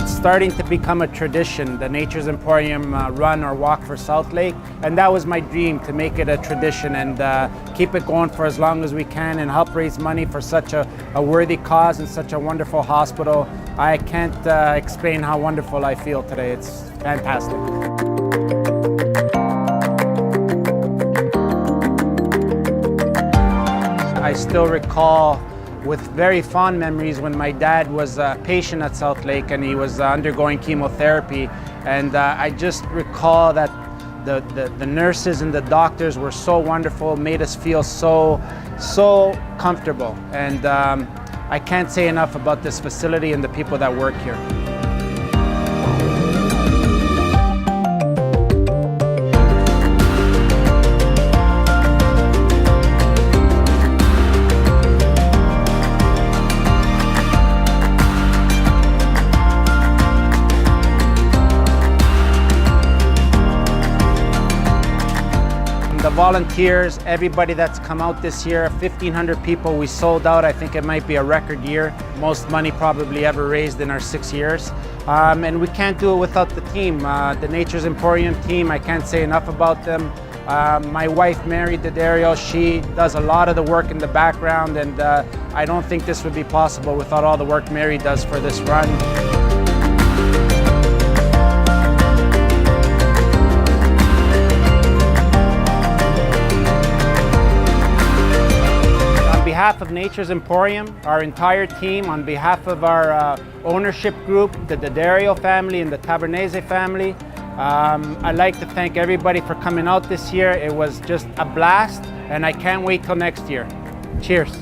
It's starting to become a tradition, the Nature's Emporium run or walk for Southlake, and that was my dream, to make it a tradition and keep it going for as long as we can and help raise money for such a worthy cause and such a wonderful hospital. I can't explain how wonderful I feel today. It's fantastic. I still recall with very fond memories when my dad was a patient at Southlake and he was undergoing chemotherapy, and I just recall that the nurses and the doctors were so wonderful, made us feel so comfortable, and I can't say enough about this facility and the people that work here. The volunteers, everybody that's come out this year, 1,500 people, we sold out. I think it might be a record year. Most money probably ever raised in our 6 years. And we can't do it without the team. The Nature's Emporium team, I can't say enough about them. My wife, Mary D'Addario, she does a lot of the work in the background, and I don't think this would be possible without all the work Mary does for this run. On behalf of Nature's Emporium, our entire team, on behalf of our ownership group, the D'Addario family and the Tavernese family, I'd like to thank everybody for coming out this year. It was just a blast, and I can't wait till next year. Cheers.